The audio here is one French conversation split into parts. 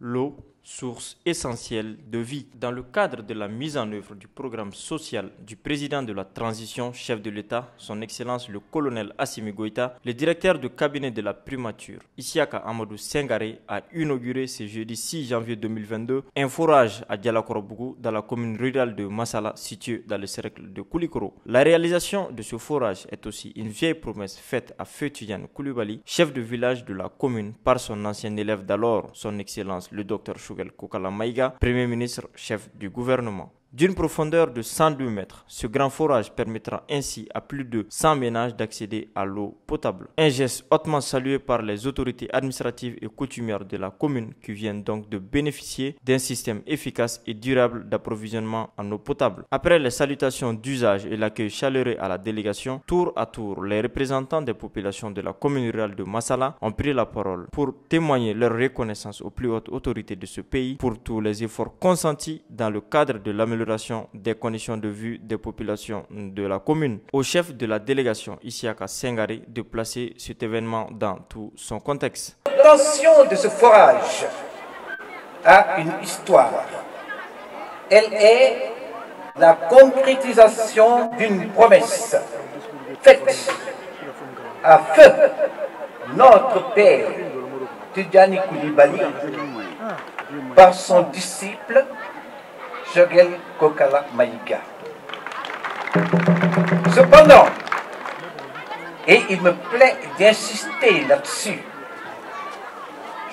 l'eau, source essentielle de vie. Dans le cadre de la mise en œuvre du programme social du président de la transition, chef de l'État, son Excellence le colonel Assimi Goïta, le directeur de cabinet de la primature, Isiaka Amadou Sengaré, a inauguré ce jeudi 6 janvier 2022 un forage à Dialakorobougou dans la commune rurale de Massala, située dans le cercle de Koulikoro. La réalisation de ce forage est aussi une vieille promesse faite à Feu Tidiane Koulibaly, chef de village de la commune, par son ancien élève d'alors, son Excellence le docteur Kokala Maïga, Premier ministre, chef du gouvernement. D'une profondeur de 102 mètres, ce grand forage permettra ainsi à plus de 100 ménages d'accéder à l'eau potable. Un geste hautement salué par les autorités administratives et coutumières de la commune qui viennent donc de bénéficier d'un système efficace et durable d'approvisionnement en eau potable. Après les salutations d'usage et l'accueil chaleureux à la délégation, tour à tour, les représentants des populations de la commune rurale de Massala ont pris la parole pour témoigner leur reconnaissance aux plus hautes autorités de ce pays pour tous les efforts consentis dans le cadre de l'amélioration des conditions de vie des populations de la commune. Au chef de la délégation, Isiaka Sengaré, de placer cet événement dans tout son contexte. L'obtention de ce forage a une histoire. Elle est la concrétisation d'une promesse faite à feu notre père Tidjani Koulibaly par son disciple Jogel Kokala Maïga. Cependant, et il me plaît d'insister là-dessus,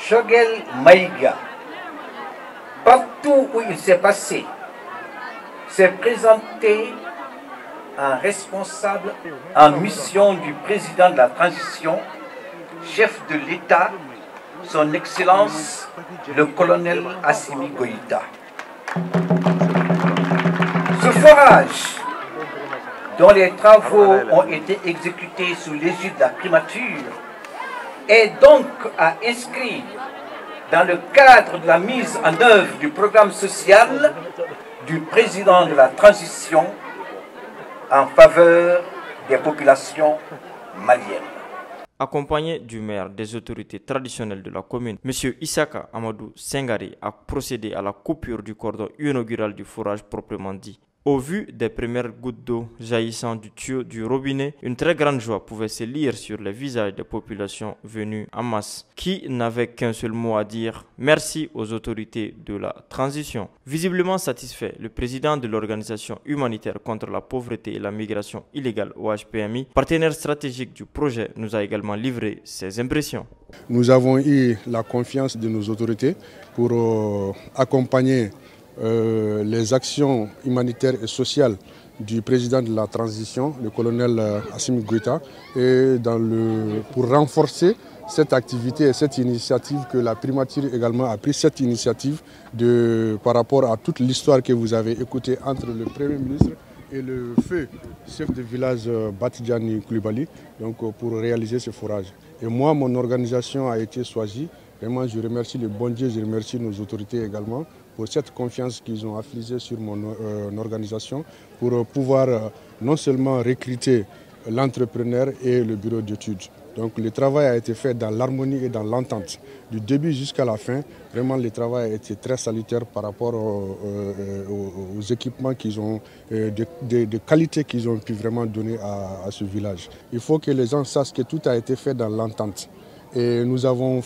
Jogel Maïga, partout où il s'est passé, s'est présenté en responsable en mission du président de la transition, chef de l'État, son Excellence le colonel Assimi Goïta. Ce forage, dont les travaux ont été exécutés sous l'égide de la primature, est donc à inscrire dans le cadre de la mise en œuvre du programme social du président de la transition en faveur des populations maliennes. Accompagné du maire des autorités traditionnelles de la commune, M. Isiaka Amadou Sengaré a procédé à la coupure du cordon inaugural du forage proprement dit. Au vu des premières gouttes d'eau jaillissant du tuyau du robinet, une très grande joie pouvait se lire sur les visages des populations venues en masse, qui n'avaient qu'un seul mot à dire: merci aux autorités de la transition. Visiblement satisfait, le président de l'organisation humanitaire contre la pauvreté et la migration illégale OHPMI, partenaire stratégique du projet, nous a également livré ses impressions. Nous avons eu la confiance de nos autorités pour accompagner les actions humanitaires et sociales du président de la transition, le colonel Assimi Goïta, et pour renforcer cette activité et cette initiative que la primature également a pris cette initiative par rapport à toute l'histoire que vous avez écoutée entre le Premier ministre et le feu chef de village Tidjani Koulibaly, donc pour réaliser ce forage. Et moi, mon organisation a été choisie. Vraiment, je remercie le bon Dieu, je remercie nos autorités également pour cette confiance qu'ils ont affligée sur mon organisation, pour pouvoir non seulement recruter l'entrepreneur et le bureau d'études. Donc le travail a été fait dans l'harmonie et dans l'entente. Du début jusqu'à la fin, vraiment le travail a été très salutaire par rapport aux équipements qu'ils ont, de qualité qu'ils ont pu vraiment donner à ce village. Il faut que les gens sachent que tout a été fait dans l'entente. Et nous avons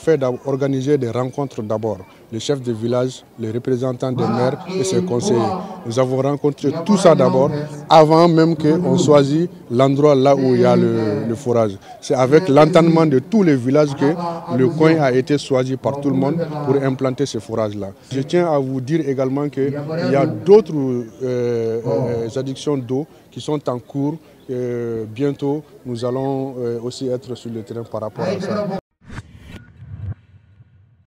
organisé des rencontres d'abord, les chefs de village, les représentants des maires et ses conseillers. Nous avons rencontré tout ça d'abord, avant même qu'on choisisse l'endroit là où il y a le forage. C'est avec l'entendement de tous les villages que le coin a été choisi par tout le monde pour implanter ce forage-là. Je tiens à vous dire également qu'il y a d'autres addictions d'eau qui sont en cours. Bientôt, nous allons aussi être sur le terrain par rapport à ça.